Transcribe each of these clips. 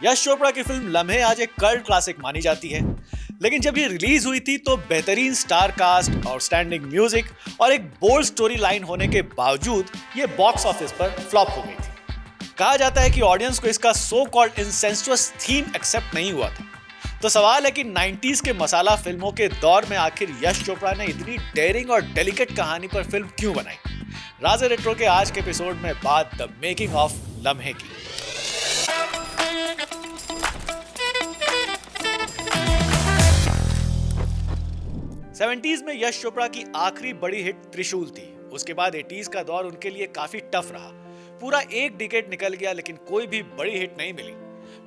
यश चोपड़ा की फिल्म लम्हे आज एक कल्ट क्लासिक मानी जाती है, लेकिन जब ये रिलीज हुई थी तो बेहतरीन स्टार कास्ट, आउटस्टैंडिंग म्यूजिक और एक बोल्ड स्टोरी लाइन होने के बावजूद ये बॉक्स ऑफिस पर फ्लॉप हो गई थी। कहा जाता है कि ऑडियंस को इसका सो कॉल्ड इंसेंसुअस थीम एक्सेप्ट नहीं हुआ था। तो सवाल है कि 90s के मसाला फिल्मों के दौर में आखिर यश चोपड़ा ने इतनी डेयरिंग और डेलिकेट कहानी पर फिल्म क्यों बनाई। राज रेट्रो के आज के एपिसोड में बात द मेकिंग ऑफ लम्हे की। सेवेंटीज में यश चोपड़ा की आखिरी बड़ी हिट त्रिशूल थी। उसके बाद 80s का दौर उनके लिए काफी टफ रहा। पूरा एक डिकेड निकल गया लेकिन कोई भी बड़ी हिट नहीं मिली।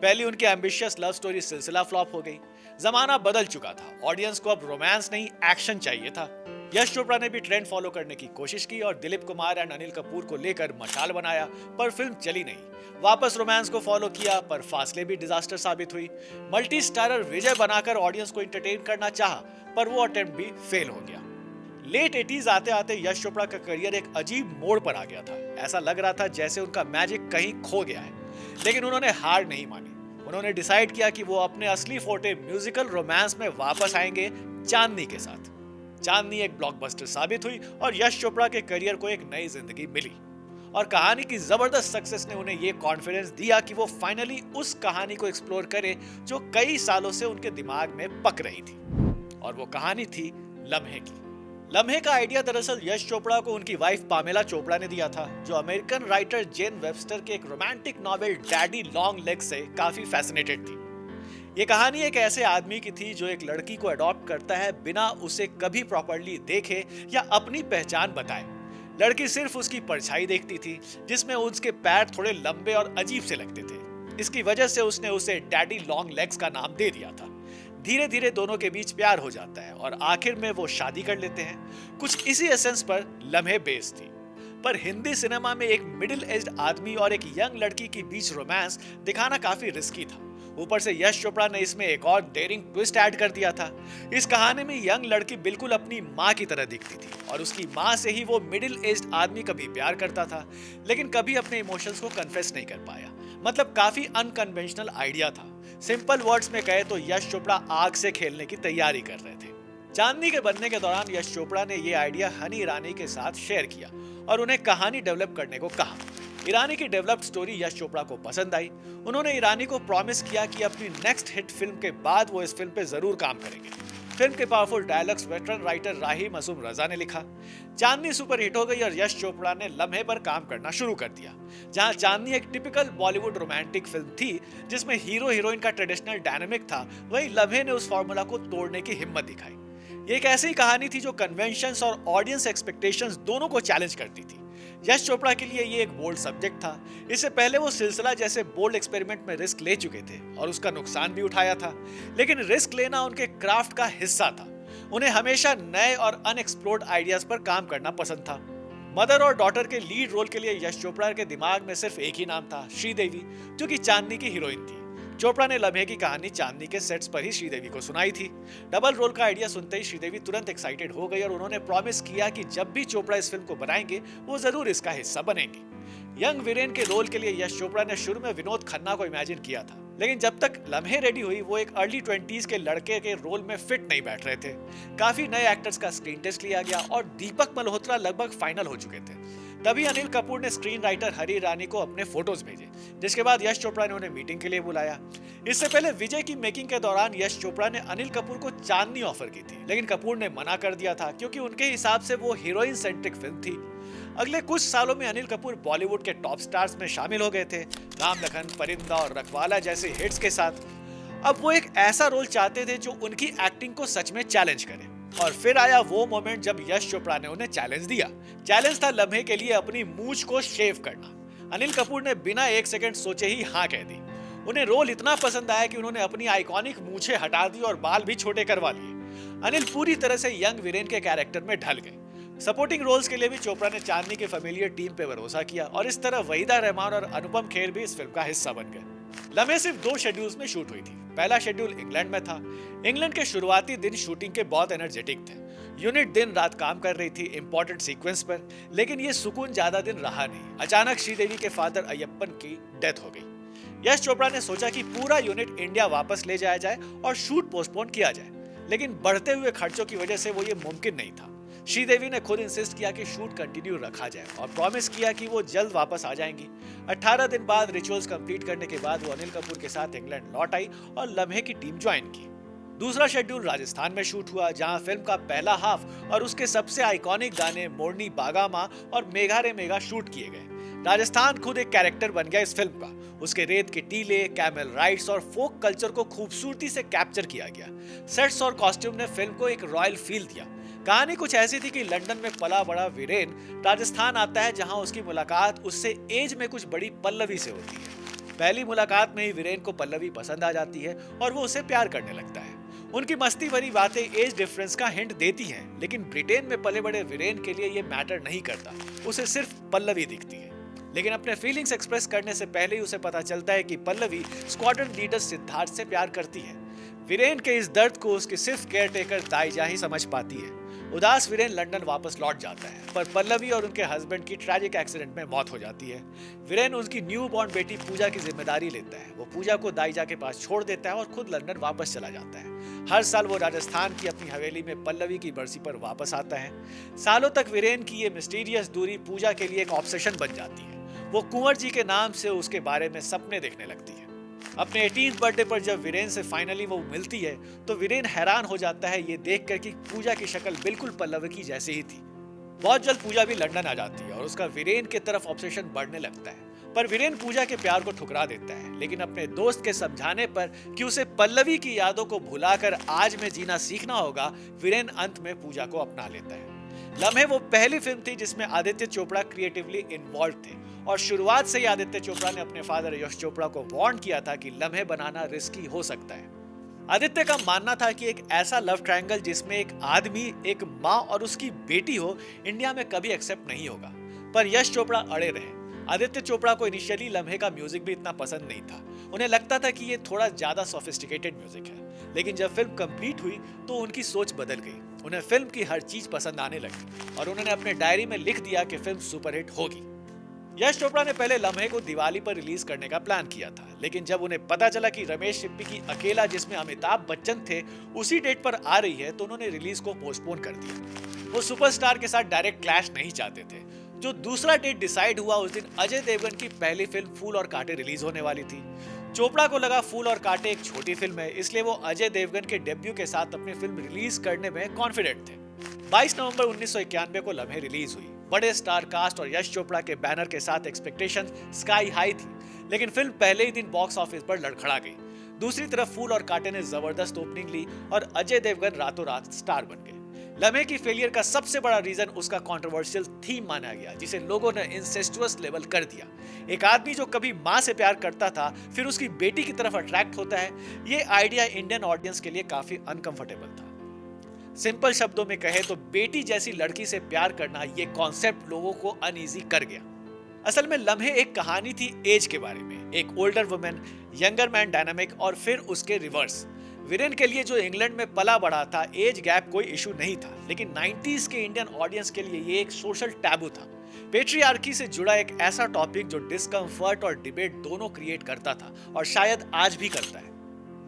पहली उनकी एम्बिशियस लव स्टोरी सिलसिला फ्लॉप हो गई। जमाना बदल चुका था, ऑडियंस को अब रोमांस नहीं एक्शन चाहिए था। यश चोपड़ा ने भी ट्रेंड फॉलो करने की कोशिश की और दिलीप कुमार एंड अनिल कपूर को लेकर मशाल बनाया, पर फिल्म चली नहीं। वापस रोमांस को फॉलो किया पर फासले भी डिजास्टर साबित हुई। मल्टी स्टारर विजय बनाकर ऑडियंस को एंटरटेन करना चाहा, पर वो अटेम्प्ट भी फेल हो गया। लेट 80s आते आते यश चोपड़ा का करियर एक अजीब मोड़ पर आ गया था। ऐसा लग रहा था जैसे उनका मैजिक कहीं खो गया है, लेकिन उन्होंने हार नहीं मानी। उन्होंने डिसाइड किया कि वो अपने असली फोटे म्यूजिकल रोमांस में वापस आएंगे, चांदनी के साथ। चांदनी एक ब्लॉकबस्टर साबित हुई और यश चोपड़ा के करियर को एक नई जिंदगी मिली। और कहानी की जबरदस्त सक्सेस ने उन्हें ये कॉन्फिडेंस दिया कि वो फाइनली उस कहानी को एक्सप्लोर करें जो कई सालों से उनके दिमाग में पक रही थी, और वो कहानी थी लम्हे की। लम्हे का आइडिया दरअसल यश चोपड़ा को उनकी वाइफ पामेला चोपड़ा ने दिया था, जो अमेरिकन राइटर जेन वेबस्टर के एक romantic novel daddy long leg से काफी फैसिनेटेड थी। ये कहानी एक ऐसे आदमी की थी जो एक लड़की को अडॉप्ट करता है बिना उसे कभी प्रॉपर्ली देखे या अपनी पहचान बताए। लड़की सिर्फ उसकी परछाई देखती थी, जिसमें उसके पैर थोड़े लंबे और अजीब से लगते थे। इसकी वजह से उसने उसे डैडी लॉन्ग लेग्स का नाम दे दिया था। धीरे धीरे दोनों के बीच प्यार हो जाता है और आखिर में वो शादी कर लेते हैं। कुछ इसी एसेंस पर लम्हे बेस्ड थी, पर हिंदी सिनेमा में एक मिडिल एज्ड आदमी और एक यंग लड़की के बीच रोमांस दिखाना काफी रिस्की था। ऊपर से यश चोपड़ा ने इसमें एक और डेयरिंग ट्विस्ट ऐड कर दिया था। इस कहानी में यंग लड़की बिल्कुल अपनी माँ की तरह दिखती थी और उसकी माँ से ही वो मिडिल एज्ड आदमी कभी प्यार करता था, लेकिन कभी अपने इमोशंस को कन्फेस नहीं कर पाया। मतलब काफी अनकन्वेंशनल आइडिया था। सिंपल वर्ड्स में कहे तो यश चोपड़ा आग से खेलने की तैयारी कर रहे थे। चांदनी के बनने के दौरान यश चोपड़ा ने यह आइडिया हनी ईरानी के साथ शेयर किया और उन्हें कहानी डेवलप करने को कहा। ईरानी की डेवलप्ड स्टोरी यश चोपड़ा को पसंद आई। उन्होंने ईरानी को प्रॉमिस किया कि अपनी नेक्स्ट हिट फिल्म के बाद वो इस फिल्म पे जरूर काम करेंगे। फिल्म के powerful dialogues veteran writer Rahi Masoom रजा ने लिखा। चांदनी सुपर हिट हो गई और यश चोपड़ा ने लम्हे पर काम करना शुरू कर दिया। जहां चांदनी एक टिपिकल बॉलीवुड रोमांटिक फिल्म थी जिसमें हीरो हीरोइन का ट्रेडिशनल डायनामिक था, वहीं लम्हे ने उस फॉर्मूला को तोड़ने की हिम्मत दिखाई। ये एक ऐसी कहानी थी जो कन्वेंशंस और ऑडियंस एक्सपेक्टेशंस दोनों को चैलेंज करती थी। यश चोपड़ा के लिए ये एक बोल्ड सब्जेक्ट था। इससे पहले वो सिलसिला जैसे बोल्ड एक्सपेरिमेंट में रिस्क ले चुके थे और उसका नुकसान भी उठाया था, लेकिन रिस्क लेना उनके क्राफ्ट का हिस्सा था। उन्हें हमेशा नए और अनएक्सप्लोर्ड आइडियाज पर काम करना पसंद था। मदर और डॉटर के लीड रोल के लिए यश चोपड़ा के दिमाग में सिर्फ एक ही नाम था, श्रीदेवी, जो कि चांदनी की हीरोइन थी। चोपड़ा ने लम्हे की कहानी चांदनी के सेट्स पर ही श्रीदेवी को सुनाई थी। डबल रोल का आइडिया सुनते ही श्रीदेवी तुरंत एक्साइटेड हो गई और उन्होंने प्रॉमिस किया कि जब भी चोपड़ा इस फिल्म को बनाएंगे वो जरूर इसका हिस्सा बनेंगे। यंग वीरेन के रोल के लिए यश चोपड़ा ने शुरू में विनोद खन्ना को इमेजिन किया था, लेकिन जब तक लम्हे रेडी हुई वो एक अर्ली 20s के लड़के के रोल में फिट नहीं बैठ रहे थे। काफी नए एक्टर्स का स्क्रीन टेस्ट लिया गया और दीपक मल्होत्रा लगभग फाइनल हो चुके थे। तभी अनिल कपूर ने स्क्रीन राइटर हरी ईरानी को अपने फोटोज भेजे, जिसके बाद यश चोपड़ा ने उन्हें मीटिंग के लिए बुलाया। इससे पहले विजय की मेकिंग के दौरान यश चोपड़ा ने अनिल कपूर को चांदनी ऑफर की थी, लेकिन कपूर ने मना कर दिया था क्योंकि उनके हिसाब से वो हीरोइन सेंट्रिक फिल्म थी। अगले कुछ सालों में अनिल कपूर बॉलीवुड के टॉप स्टार्स में शामिल हो गए थे, राम लखन, परिंदा और रखवाला जैसे हिट्स के साथ। अब वो एक ऐसा रोल चाहते थे जो उनकी एक्टिंग को सच में चैलेंज करे। और फिर आया वो मोमेंट जब यश चोपड़ा ने उन्हें चैलेंज दिया। चैलेंज था लम्हे के लिए अपनी मूंछ को शेव करना। अनिल कपूर ने बिना एक सेकंड सोचे ही हाँ कह दी। उन्हें रोल इतना पसंद आया कि उन्होंने अपनी आइकॉनिक मूंछें हटा दी और बाल भी छोटे करवा लिए। अनिल पूरी तरह से यंग वीरेन के कैरेक्टर में ढल गए। सपोर्टिंग रोल्स के लिए भी चोपड़ा ने चांदनी के फेमिलियर टीम पे भरोसा किया और इस तरह वहीदा रहमान और अनुपम खेर भी इस फिल्म का हिस्सा बन गए। लम्हे सिर्फ 2 शेड्यूल्स में शूट हुई थी। पहला शेड्यूल इंग्लैंड में था। इंग्लैंड के शुरुआती दिन शूटिंग के बहुत एनर्जेटिक थे। यूनिट दिन रात काम कर रही थी इंपॉर्टेंट सीक्वेंस पर, लेकिन ये सुकून ज्यादा दिन रहा नहीं। अचानक श्रीदेवी के फादर अयप्पन की डेथ हो गई। यश चोपड़ा ने सोचा कि पूरा यूनिट इंडिया वापस ले जाया जाए और शूट पोस्टपोन किया जाए, लेकिन बढ़ते हुए खर्चों की वजह से वो ये मुमकिन नहीं था। श्रीदेवी ने खुद इंसिस्ट किया कि शूट कंटिन्यू रखा जाए और प्रॉमिस किया कि वो जल्द वापस आ जाएंगी। 18 दिन बाद रिचुअल्स कंप्लीट करने के बाद वो अनिल कपूर के साथ इंग्लैंड लौट आई और लम्हे की टीम ज्वाइन की। दूसरा शेड्यूल राजस्थान में शूट हुआ, जहां फिल्म का पहला हाफ और उसके सबसे आइकॉनिक गाने मोरनी बागामा और मेघा रे मेघा शूट किए गए। राजस्थान खुद एक कैरेक्टर बन गया इस फिल्म का। उसके रेत के टीले, कैमल राइड्स और फोक कल्चर को खूबसूरती से कैप्चर किया गया। सेट्स और कॉस्ट्यूम ने फिल्म को एक रॉयल फील दिया। कहानी कुछ ऐसी थी कि लंदन में पला बड़ा वीरेन राजस्थान आता है, जहां उसकी मुलाकात उससे एज में कुछ बड़ी पल्लवी से होती है। पहली मुलाकात में ही वीरेन को पल्लवी पसंद आ जाती है और वो उसे प्यार करने लगता है। उनकी मस्ती भरी बातें एज डिफरेंस का हिंट देती हैं, लेकिन ब्रिटेन में पले बड़े वीरेन के लिए ये मैटर नहीं करता। उसे सिर्फ पल्लवी दिखती है। लेकिन अपने फीलिंग्स एक्सप्रेस करने से पहले ही उसे पता चलता है कि पल्लवी स्क्वाड्रन लीडर सिद्धार्थ से प्यार करती है। वीरेन के इस दर्द को उसकी सिर्फ केयरटेकर दाइजा ही समझ पाती है। उदास वीरेन लंदन वापस लौट जाता है, पर पल्लवी और उनके हस्बैंड की ट्रैजिक एक्सीडेंट में मौत हो जाती है। वीरेन उनकी न्यू बॉर्न बेटी पूजा की जिम्मेदारी लेता है। वो पूजा को दाइजा के पास छोड़ देता है और खुद लंदन वापस चला जाता है। हर साल वो राजस्थान की अपनी हवेली में पल्लवी की बरसी पर वापस आता है। सालों तक वीरेन की ये मिस्टीरियस दूरी पूजा के लिए एक ऑब्सेशन बन जाती है। वो कुंवर जी के नाम से उसके बारे में सपने देखने लगती है। अपने 18th बर्थडे पर जब वीरेन से फाइनली वो मिलती है तो वीरेन हैरान हो जाता है ये देखकर कि पूजा की शक्ल बिल्कुल पल्लवी की जैसी ही थी। बहुत जल्द पूजा भी लंदन आ जाती है और उसका वीरेन की तरफ ऑब्सेशन बढ़ने लगता है, पर वीरेन पूजा के प्यार को ठुकरा देता है। लेकिन अपने दोस्त के समझाने पर कि उसे पल्लवी की यादों को भुलाकर आज में जीना सीखना होगा, वीरेन अंत में पूजा को अपना लेता है। लम्हे वो पहली फिल्म थी जिसमें आदित्य चोपड़ा क्रिएटिवली इन्वॉल्व थे और शुरुआत से ही आदित्य चोपड़ा ने अपने फादर यश चोपड़ा को वार्न किया था कि लम्हे बनाना रिस्की हो सकता है। आदित्य का मानना था कि एक ऐसा लव ट्रायंगल जिसमें एक आदमी, एक माँ और उसकी बेटी हो, इंडिया में कभी एक्सेप्ट नहीं होगा। पर यश चोपड़ा अड़े रहे। आदित्य चोपड़ा को इनिशियली लम्हे का म्यूजिक भी इतना पसंद नहीं था। उन्हें लगता था कि ये थोड़ा ज्यादा सोफिस्टिकेटेड म्यूजिक है। लेकिन जब फिल्म कंप्लीट हुई तो उनकी सोच बदल गई। उन्हें फिल्म की हर चीज पसंद आने लगी और उन्होंने अपने डायरी में लिख दिया कि फिल्म सुपरहिट होगी। यश चोपड़ा ने पहले लम्हे को दिवाली पर रिलीज करने का प्लान किया था, लेकिन जब उन्हें पता चला कि रमेश सिप्पी की अकेला, जिसमें अमिताभ बच्चन थे, उसी डेट पर आ रही है, तो उन्होंने रिलीज को पोस्टपोन कर दिया। वो सुपरस्टार के साथ डायरेक्ट क्लैश नहीं चाहते थे। जो दूसरा डेट डिसाइड हुआ, उस दिन अजय देवगन की पहली फिल्म फूल और कांटे रिलीज होने वाली थी। चोपड़ा को लगा फूल और कांटे एक छोटी फिल्म है, इसलिए वो अजय देवगन के डेब्यू के साथ अपनी फिल्म रिलीज करने में कॉन्फिडेंट थे। 22 नवंबर 1991 को लम्हे रिलीज हुई। बड़े स्टार कास्ट और यश चोपड़ा के बैनर के साथ एक्सपेक्टेशन स्काई हाई थी, लेकिन फिल्म पहले ही दिन बॉक्स ऑफिस पर लड़खड़ा गई। दूसरी तरफ फूल और कांटे ने जबरदस्त ओपनिंग ली और अजय देवगन रातों रात स्टार बन गए। लम्हे की फेलियर का सबसे बड़ा रीजन उसका कंट्रोवर्शियल थीम माना गया, जिसे लोगों ने इंसेस्टुअस लेवल कर दिया। एक आदमी जो कभी माँ से प्यार करता था, फिर उसकी बेटी की तरफ अट्रैक्ट होता है, ये आइडिया इंडियन ऑडियंस के लिए काफी अनकंफर्टेबल था। सिंपल शब्दों में कहे तो बेटी जैसी लड़की से प्यार करना, ये कॉन्सेप्ट लोगों को अनईजी कर गया। असल में लम्हे एक कहानी थी एज के बारे में, एक older women, younger man dynamic और फिर उसके रिवर्स। वीरेन के लिए जो इंग्लैंड में पला बढ़ा था, एज गैप कोई इशू नहीं था, लेकिन 90s के इंडियन ऑडियंस के लिए ये एक सोशल टैबू था। पेट्रियार्की से जुड़ा एक ऐसा टॉपिक जो डिस्कम्फर्ट और डिबेट दोनों क्रिएट करता था और शायद आज भी करता है।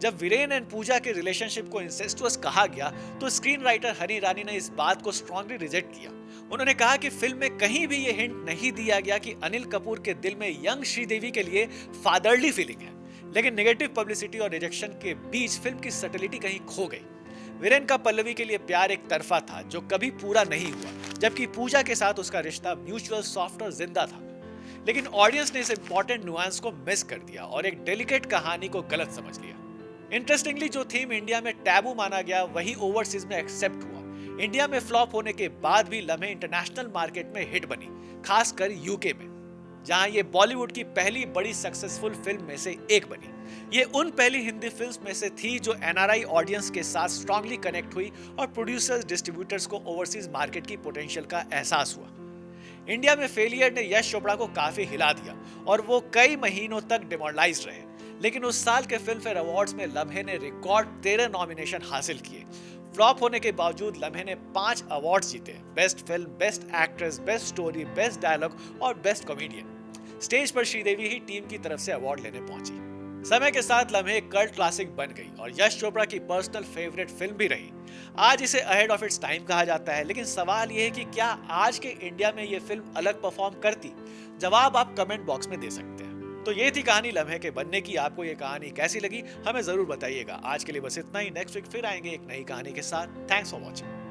जब वीरेन एंड पूजा के रिलेशनशिप को इंसेस्टुअस कहा गया तो स्क्रीन राइटर हनी ईरानी ने इस बात को स्ट्रांगली रिजेक्ट किया। उन्होंने कहा कि फिल्म में कहीं भी ये हिंट नहीं दिया गया कि अनिल कपूर के दिल में यंग श्रीदेवी के लिए फादरली फीलिंग है, लेकिन नेगेटिव पब्लिसिटी और रिजेक्शन के बीच फिल्म की सटलिटी कहीं खो गई। वीरेन का पल्लवी के लिए प्यार एक तरफा था जो कभी पूरा नहीं हुआ, जबकि पूजा के साथ उसका रिश्ता म्यूचुअल, सॉफ्ट और जिंदा था। लेकिन ऑडियंस ने इस इंपॉर्टेंट नुआंस को मिस कर दिया और एक डेलिकेट कहानी को गलत समझ लिया। इंटरेस्टिंगली जो थीम इंडिया में टैबू माना गया, वही ओवरसीज में एक्सेप्ट हुआ। इंडिया में फ्लॉप होने के बाद भी लम्हे इंटरनेशनल मार्केट में हिट बनी, खासकर यूके में, जहां ये बॉलीवुड की पहली बड़ी सक्सेसफुल फिल्म में से एक बनी। ये उन पहली हिंदी फिल्म्स में से थी जो एनआरआई ऑडियंस के साथ स्ट्रांगली कनेक्ट हुई और प्रोड्यूसर्स, डिस्ट्रीब्यूटर्स को ओवरसीज मार्केट की पोटेंशियल का एहसास हुआ। इंडिया में फेलियर ने यश चोपड़ा को काफी हिला दिया और वो कई महीनों तक डिमोरलाइज्ड रहे। लेकिन उस साल के फिल्म फेयर अवार्ड्स में लम्हे ने रिकॉर्ड 13 नॉमिनेशन हासिल किए। फ्लॉप होने के बावजूद लम्हे ने 5 अवार्ड्स जीते, best film, best actress, best story, best dialogue और बेस्ट कॉमेडियन। स्टेज पर श्रीदेवी ही टीम की तरफ से अवार्ड लेने पहुंची। समय के साथ लम्हे एक कल्ट क्लासिक बन गई और यश चोपड़ा की पर्सनल फेवरेट फिल्म भी रही। आज इसे अहेड ऑफ इट्स टाइम कहा जाता है, लेकिन सवाल यह है कि क्या आज के इंडिया में यह फिल्म अलग परफॉर्म करती? जवाब आप कमेंट बॉक्स में दे सकते हैं। तो ये थी कहानी लम्हे के बनने की। आपको ये कहानी कैसी लगी हमें जरूर बताइएगा। आज के लिए बस इतना ही। नेक्स्ट वीक फिर आएंगे एक नई कहानी के साथ। Thanks for watching.